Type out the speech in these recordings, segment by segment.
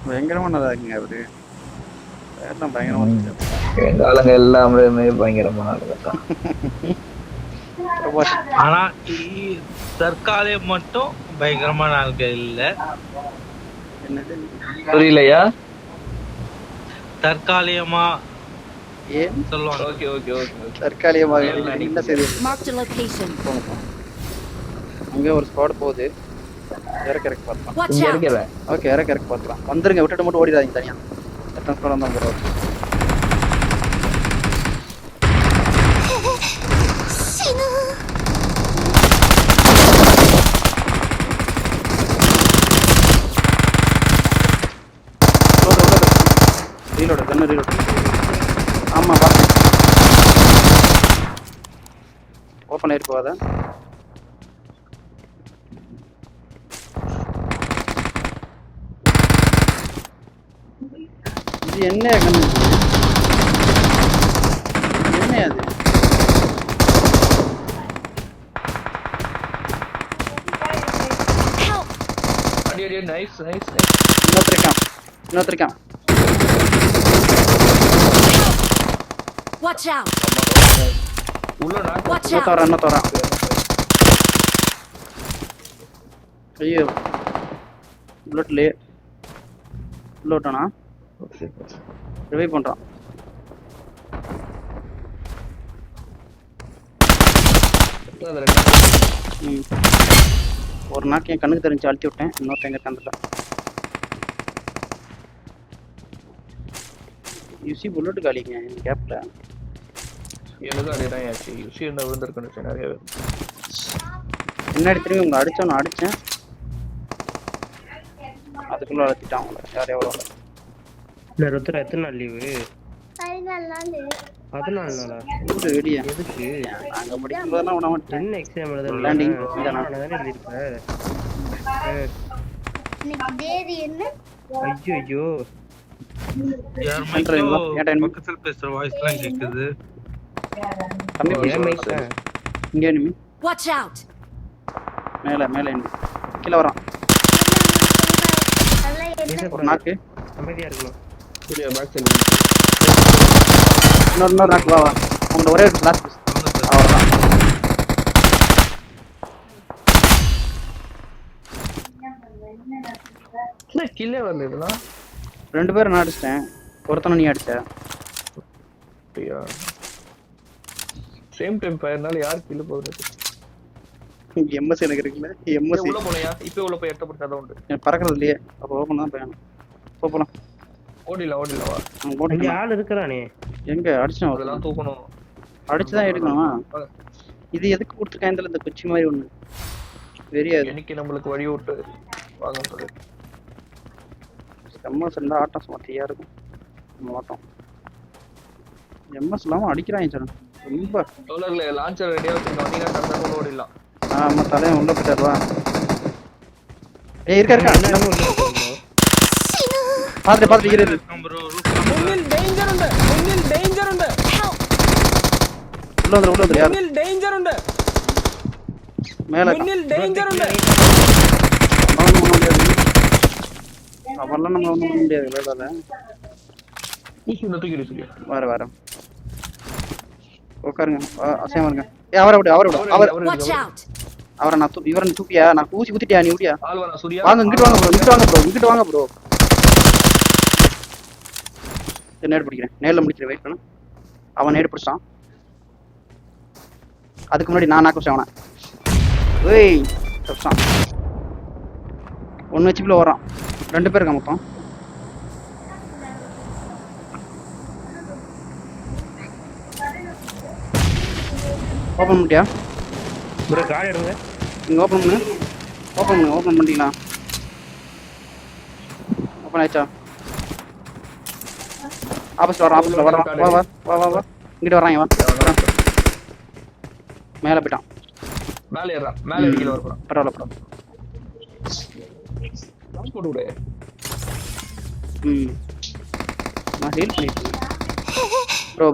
பயங்கரமானதா இருக்குங்க அவரு. பயங்கரமா எங்க ஆளுங்க எல்லாமே பயங்கரமான ஆனா தற்காலிகம் மட்டும் பயங்கரமான ஆள்கள் இல்ல. புரியலையா? தற்காலிகமா ஏன் சொல்லுவாங்க. Okay okay okay. தற்காலிகமாக என்ன செய்தி? அங்க ஒரு ஸ்குவாட் போகுது. இறக்க பார்க்கலாம். ஓகே இறக்க பார்க்கலாம். வந்துருங்க, விட்டுட்டு மட்டும் ஓடிடாதீங்க தனியா. எத்தனை ஸ்குவாட் வந்தா போறோம். ரீலோட் கண்ணு ரீலோட். ஆமா பா, ஓப்பன் ஆயிரு போகாத. இது என்ன கண்ணு? என்ன அது? அடி அடி நைஸ் நைஸ். இன்னொருத்தருக்கான். Watch out. உள்ள நான் இன்னொருத்தவரான். ஐயோ புல்லட்லே உள்ள விட்டானா? ரிவைவ் பண்றான். ஒரு நாக்கு என் கண்ணுக்கு தெரிஞ்சு அழுத்தி விட்டேன். இன்னொருத்த எங்க கந்துட்டான். யூசி புல்லட் காலிங்க கேப்ல. எனக்கு அதேதான் ஆச்சு. யூசி என்ன விழுந்திருக்குன்னு நிறைய பேர். முன்னாடி திரும்பி உங்களை அடிச்சோன்னு அடிச்சேன். அதுக்குள்ள அழுத்திட்டான் உங்களை. யார் எவ்வளோ இல்லை ருத்ரா எத்தனை நாள் லீவு? 14 நாளா? வெளியே எதுக்கு? அங்கே படிக்கும்போதெல்லாம் உன மட்டும் என்ன எக்ஸாம் எழுத லேண்டிங் எழுதியிருப்பேன். ஐயோ பக்கத்துல பேசுற வாய்ஸ் எல்லாம் கேக்குது. இங்கே எனிமி. Watch out. மேல எனிமி கீழே வரான். ஒரு நாக்கு அமைதியா இருக்கணும். Surya back side. இன்னொரு நாக்கு வா. உங்க ஒரே லாஸ்ட் அவ்வளோதான். கில்லே வரல. 2 பேரும் நான் அடிச்சிட்டேன். ஒருத்தனை நீ அடிச்ச. சேம் டைம் ஃபயர்னால யார் கில்ல போகுது? எம்எஸ் எனக்கு இருக்குல்ல. எம்எஸ் உள்ள போலையா? இப்போ உள்ள போய் எட்ட போட்டா தான் உண்டு. எனக்கு பறக்கிறது இல்லையே. அப்போ ஓபன் தான் போயணும். போலாம். ஓடில வா. இங்க ஆள் இருக்கறானே. எங்க அடிச்சோம்? அதெல்லாம் தூக்கணும். அடிச்சு தான் எடுக்கணும். இது எதுக்கு கொடுத்துருக்காங்க இந்த குச்சி மாதிரி ஒண்ணு? வெறியாது. இன்னைக்கு நம்மளுக்கு வழி விட்டு வாங்க சொல்லு. எம்எஸ் இருந்தா ஆட்டம் சுமத்தியா இருக்கும். மாட்டோம். எம்எஸ் இல்லாம அடிக்கிறாங்க சார். ரொம்ப டோலர்ல லான்ச்சர் ரெடியா வச்சிருக்கோம். நீங்க கரெக்ட்டா ஓடிடலாம். ஆமா தலைய உள்ள போயிட்டாரு வா. ஏய் இருக்கா. பாத்து இரு. முன்னில் டேஞ்சர் ഉണ്ട്. உள்ள வந்து யார்? முன்னில் டேஞ்சர் ഉണ്ട്. மேல முன்னில் டேஞ்சர் ഉണ്ട്. அவெல்லாம் நம்ம ஒண்ணும் பண்ண முடியாது வேளால. நீ சும்மா தூக்கிடு சூர்யா. வர உட்காருங்க. அசையாம இருங்க. ஏய் அவரை விடு. அவரை நான் இவரன் தூக்கியா? நான் ஊசி குத்திட்டியா? நீ ஊடியா? ஆல்வா சூர்யா. வாங்க இங்கிட்டு வாங்க ப்ரோ. நேடு பிடிக்கிறேன். நேர்ல முடிக்கிறேன். வெயிட் பண்ணு. அவன் நேடு பிடிச்சான். அதுக்கு முன்னாடி நான் நாக்கு வச்சேன் அவனை. ஏய் தப்சான். 1 ஹெச்பில வரான். 2 பேர் இருக்க மொத்தம். ஓபன் பண்ணிட்டியா? ப்ரோ கார் எடுங்க. இங்க ஓபன் பண்ணிட்டீங்களா? ஓபன் ஆயிடுச்சா? ஆப்போசிட்ல வரான். வா. இங்கிட்ட வராங்க வா மேல போயிட்டான் மேல ஏறான் மேல கீழ வரணும் பரவாயில்ல பரவாயில்ல போட்டு விடு நான் ஹீல் பண்ணிட்டு ப்ரோ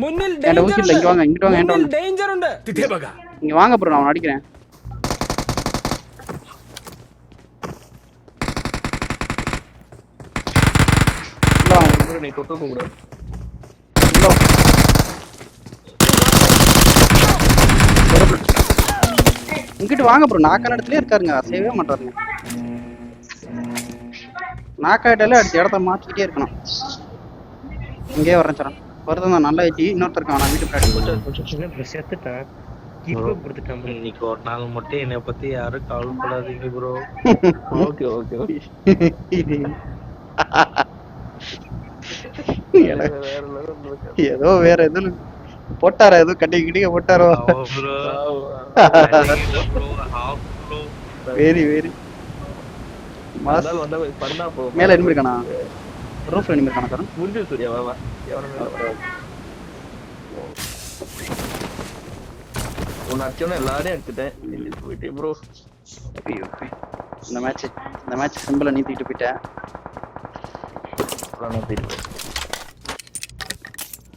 മുന്നിൽ என்கிட்ட ஊசி இல்லை இங்க வாங்க இங்கிட்ட வாங்க என்கிட்ட வாங்க ഡേഞ്ചർ ഉണ്ട് இங்க வாங்க ப்ரோ நான் அவனை அடிக்கிறேன் நீ தொட்டு கூட இங்கிட்டு வாங்க ப்ரோ நாக்கான இடத்துலயே இருக்காருங்க அசையவே மாட்டாருங்க நாக்காயிட்டாலே அடுத்த இடத்த மாற்றிக்கிட்டே இருக்கணும் இங்கே வரேன் சார் வருதான் நல்லா ஆயிடுச்சு இன்னொருத்தர் இருக்கான் நான் வீட்டு செத்துட்டான் கொடுத்துட்டான் இன்னைக்கு ஒரு நாள் மட்டும் என்னை பத்தி யாரும் கவலைப்படாதீங்க ப்ரோ. ஓகே ஓகே ஓகே ஏதோ வேற எதுவும் போட்டாரா எதுவும் கட்டி கிட்டிக்க போட்டாரோ வெரி வெரி மேல எலும்பு இருக்கானா ரூஃப்ல எலும்பு இருக்கானா சார் முடிஞ்சு சூர்யா வா உன் அச்சோன்னு எல்லாரையும் எடுத்துட்டேன் போயிட்டே ப்ரோ இந்த மேட்ச் சிம்பிளா நீத்திட்டு போயிட்டேன்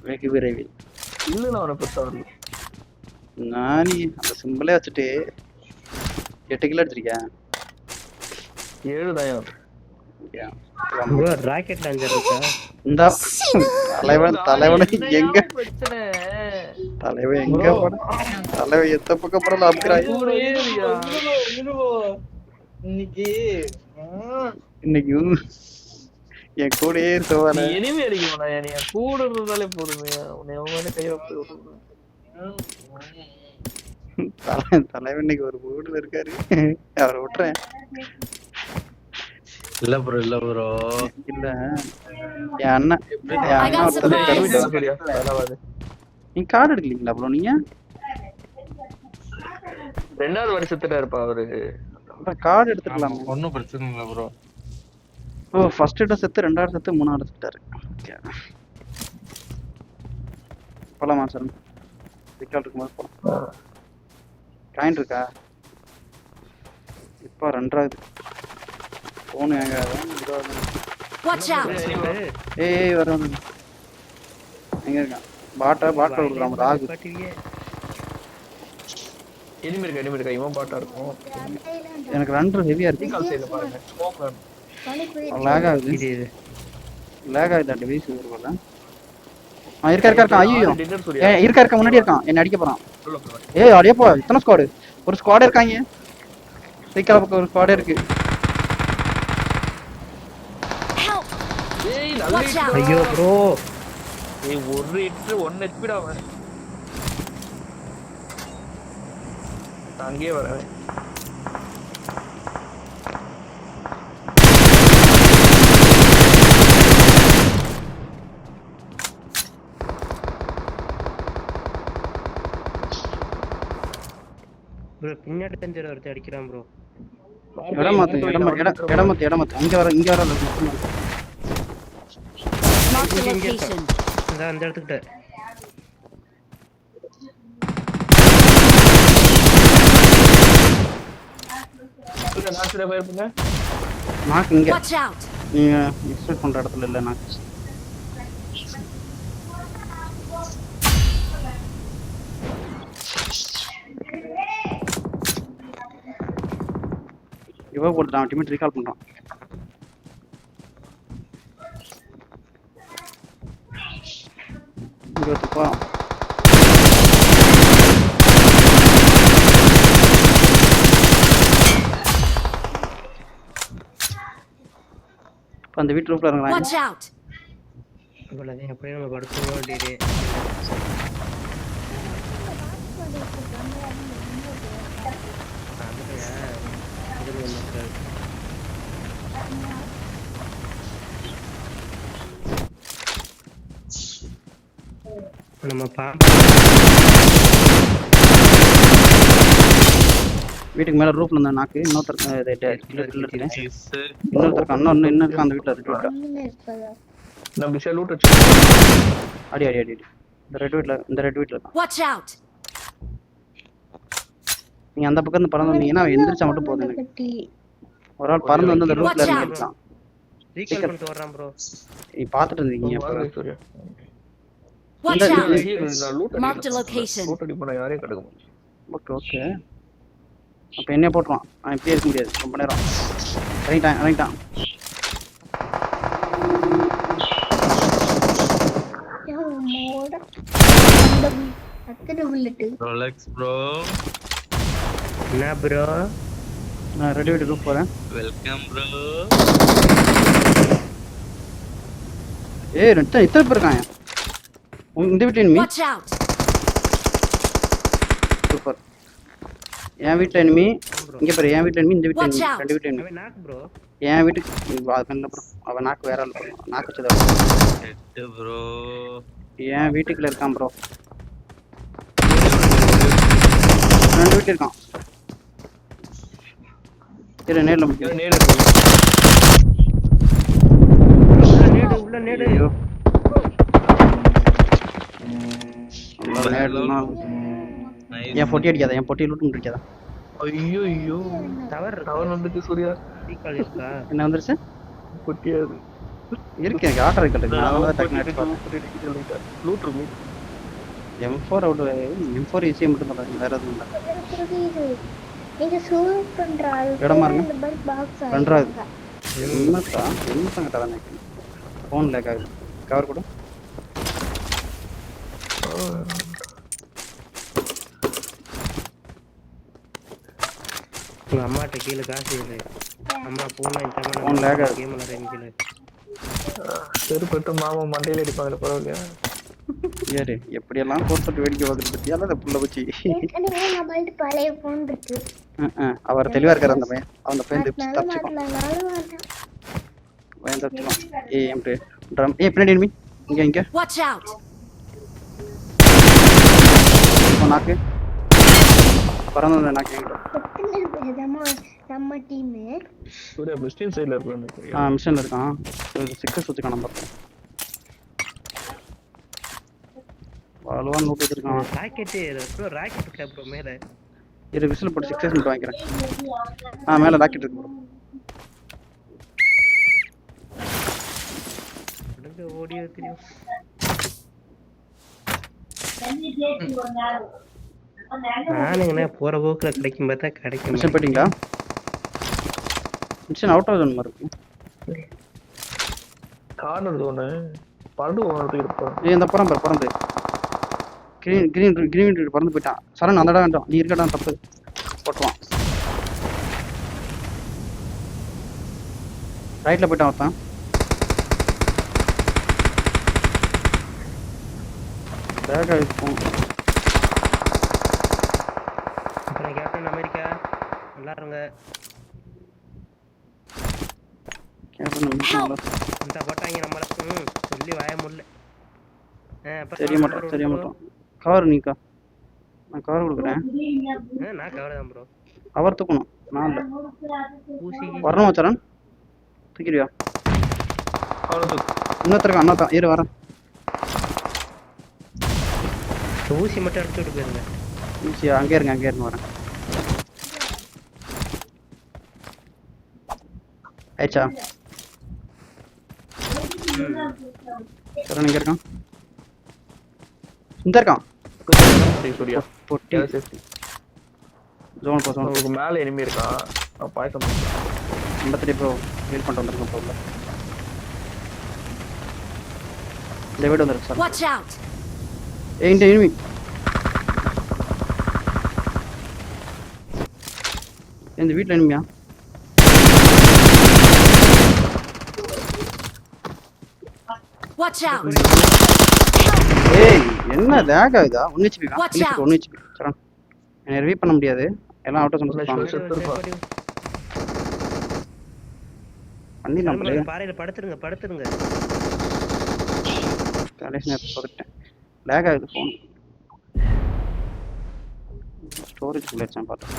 வெகு விரைவில் இல்ல நான் அவனை பெருசா வரல நானி அந்த சிம்பிளே வச்சுட்டு 8 கிலோ எடுத்திருக்கேன் 7 தான் ராக்கெட் லான்ச்சர் இருக்கா இந்த தலைவன் எங்க பிரச்சனை தலைவன் எங்க போன தலைவன் எத்த பக்கம் போறல அப்கிராய் இன்னைக்கு என் கூடயே இருந்தவன எனிமே அடிக்கணும் என் கூட இருந்தாலே போதுமே உன்னை எவனே கையை வைத்து தலைவன் இன்னைக்கு ஒரு மூடுல இருக்காரு அவரை விட்டுறேன் இல்ல ப்ரோ இல்ல என் அண்ணன் நீங்க கார்டு எடுக்கலீங்களா ப்ரோ நீங்க 2வது வருஷத்துல இருப்பா அவரு கார்டு எடுத்துக்கலாம் ஒன்னும் பிரச்சனை இல்ல ப்ரோ. ஓ ஃபர்ஸ்ட் இடம் செத்து 2வது செத்து 3வது செத்தாரு போலாமா சார் ரிக்கால் இருக்கும்போது போலாம் காயின் இருக்கா இப்போ 2வது போன் எங்க ஏய் வர எங்க இருக்கான் பாட்டா விடுறான் ராகு எனிமே இருக்கா இவன் பாட்டா இருக்கும் எனக்கு ரன் ஹெவியா இருக்கு கால் சைடுல பாருங்க ஸ்மோக் லாக் ஆகுது லாக் ஆகுது டிவைஸ் வருவல இருக்கா ஐயோ இருக்கா முன்னாடி இருக்கான் என்ன அடிக்க போறான் ஏய் அடியே போ இத்தனை ஸ்குவாட் ஒரு ஸ்குவாட் இருக்காங்க சைக்கிள் பக்கம் ஒரு ஸ்குவாட் இருக்கு ஏய் நல்ல ஐயோ ப்ரோ ஏய் ஒரு ஹிட் 1 HP டா அவன் அங்கே வரேன் ப்ரோ பின்னாடி தஞ்சர ஒருத்த அடிக்கிறான் ப்ரோ இடமாத்து இங்க வர Mark the location. அந்த இடத்துக்கிட்ட நாச்சுரல் ஃபயர் பண்ணு நாக்கு இங்க Watch out. நீங்க எக்ஸ்பெக்ட் பண்ற இடத்துல இல்ல நாக்கு இவ போடுறான் டீம் ரீகால் பண்றான் இங்க போ அந்த வீட்டு ரூப்ல இருங்கறாங்க Watch out. இவ்வளவு அப்படியே நம்ம படுத்துறோம் அப்படியே நம்ம வீட்டுக்கு மேல ரூப்ல இருந்த நாக்கு இன்னொருத்தருக்கு இன்னொருத்தருக்கு இன்னும் இருக்கான் அந்த வீட்டுல இருக்கு நம்ம விஷயம் லூட் வச்சு அடி அடி அடி அடி. இந்த ரெட் வீட்ல இருக்கான். Watch out! நீங்க அந்த பக்கம் இருந்து பறந்து வந்தீங்கன்னா அவன் எந்திரிச்சா மட்டும் போதும் எனக்கு. ஒரு ஆள் பறந்து வந்து அந்த ரூட்ல இறங்கி இருக்கான். ரீகால் பண்ணிட்டு வர்றான் ப்ரோ. நீ பாத்துட்டு இருந்தீங்க அப்ப. Surya Watch out! நான் loot Marked a location. Loot அடி பண்ண யாரையும் கிடைக்கும் ஓகே ஓகே. அப்ப என்ன போட்டுருவான். அவன் இப்படியே இருக்க முடியாது ரொம்ப நேரம். இறங்கிட்டான். Rolex bro. என்ன ப்ரோ? நான் ரெடி விட்டு ரூப் போறேன். Welcome bro. ஏய் இத்தனை பேர் இருக்காங்க. இந்த வீட்ல எனிமி. Watch out! சூப்பர். என் வீட்ல எனிமி. இங்க பாரு என் வீட்ல எனிமி இந்த வீட்ல Watch எனிமி. out. ரெண்டு வீட்ல எனிமி. அவன் நாக்கு ப்ரோ. என் வீட்டுக்கு அது பண்ணல ப்ரோ. அவன் நாக்கு வேற ஆளு ப்ரோ. நாக்கு வச்சதா. Head bro. என் வீட்டுக்குள்ள இருக்கான் ப்ரோ. ரெண்டு வீட்ல இருக்கான். இரு நேர்ல முடியும். நேடு உள்ள நேடு. ஐயோ. அவ்வளவு நேடுனா நைஸ். என் பொட்டி அடிக்காத. என் பொட்டி லூட் முடிக்காத. ஐயோ டவர் இருக்கா? டவர் வந்துட்டு சூர்யா ரீகால் இருக்கா? என்ன வந்துருச்சு? குட்டியாது இருக்கு எனக்கு ஆட்டோ இருக்கு. நான் தான் டக்குனு அடிச்சு பார்த்தேன். Loot room M4 out M4 ஈஸியா மட்டும் பண்றாங்க. வேற எதுவும் இல்ல. நீங்க சூப் பண்றாரு இடமா இருங்க. இந்த பல் பாக்ஸ் பண்றாரு. என்ன கட்டாதானே. ஃபோன் லேக் ஆகுது. கவர் கொடு. உங்க அம்மாட்ட கீழே காசு இல்லை. அம்மா போனா இந்த Phone lag ஆகுது. கேம் விளையாடுறீங்களே. செருப்பட்டு மாமா மண்டையில அடிப்பாங்க பரவாயில்லையா ஏறு எப்படியெல்லாம் போட்டு வேடிக்கை பார்த்துட்டு பத்தியால அந்த புள்ள வச்சு ஏற்கனவே நம்மள்ட்ட பழைய போன் இருக்கு அவர் தெளிவா இருக்காரு அந்த பையன். அந்த பையன் தப்பிச்சுப்பான். மாட்டேன் பையன் தப்பிச்சுப்பான். ஏய் எம்டி ட்ரம் பின்னாடி எனிமி. இங்க Watch out! நாக்கு பறந்து நாக்கு எங்கிட்ட. எத்தனை நம்ம டீம் சூர்யா வெஸ்டர்ன் சைடுல இருக்காங்க மிஷன்ல இருக்கான். சிக்க சுத்திக்கான நம்பர் வால்வான் நோட் வச்சிருக்கான். ராக்கெட் ப்ரோ ராக்கெட் இருக்கா ப்ரோ மேல? இரு விசில் போட்டு 6 மட்டும் வாங்கிக்கிறேன். மேல ராக்கெட் இருக்கு ப்ரோ. அங்க ஓடியோ தெரியும். நானுங்கண்ணே போற போக்குல கிடைக்கும் பார்த்தா கிடைக்கும். மிஷன் போயிட்டீங்களா? மிஷன் அவுட் ஆஃப் ஜோன் மாதிரி இருக்கு. கார்னர் ஒன்று பறந்து போகிறதுக்கு இருப்போம் ஏய் இந்த பறந்து கிரீன் பறந்து போயிட்டான். சரண் அந்த இடம் வேண்டாம். நீ இருக்க இடம் தப்பு போட்டுவான். ரைட்ல போயிட்டான் ஒருத்தன். பேக் ஆகிருக்கும். அப்புறம் கேப்டன் அமெரிக்கா நல்லா இருங்க. இந்த போட்டாங்க நம்மள சொல்லி வாய முடியல. தெரிய மாட்டோம் கவர் நீக்கா. நான் கவர் கொடுக்குறேன். நான் கவர் தான் ப்ரோ. கவர் தூக்கணும். நான் இல்லை ஊசி வரணும் வச்சரன். தூக்கிடுவியா? அவனுக்கு இன்னொருத்தருக்கா அண்ணாத்தான் ஏறு வரேன். ஊசி மட்டும் எடுத்து விட்டு போயிருங்க. ஈஸியா அங்கே இருங்க வரேன். ஆயிடுச்சா? சரண் இங்க இருக்கான். இந்த இருக்கான் சூர்யா பொட்டி சேஃப்டி ஜோன் போ. உங்களுக்கு மேல எனிமி இருக்கான் நான் பாய்சம் 53 ப்ரோ ஹீல் பண்ணிட்டு வந்திருக்கேன் ப்ரோ. இந்த வீடு வந்துருக்கு சார். Watch out! ஏய் இந்த எனிமி இந்த வீட்ல எனிமியா? Watch out! ஏய் என்ன லேக் ஆகுதா? 1 HP கா? Watch out. 1 HP சரண். என்ன ரிவைவ் பண்ண முடியாது. எல்லாம் அவுட் ஆஃப் சொல்லிட்டாங்க. பண்ணி நம்மளே பாறையில படுத்துருங்க. கனெக்ஷன் போட்டுட்டேன். லேக் ஆகுது ஃபோன். ஸ்டோரேஜ் குள்ள வச்சேன் பார்த்தேன்.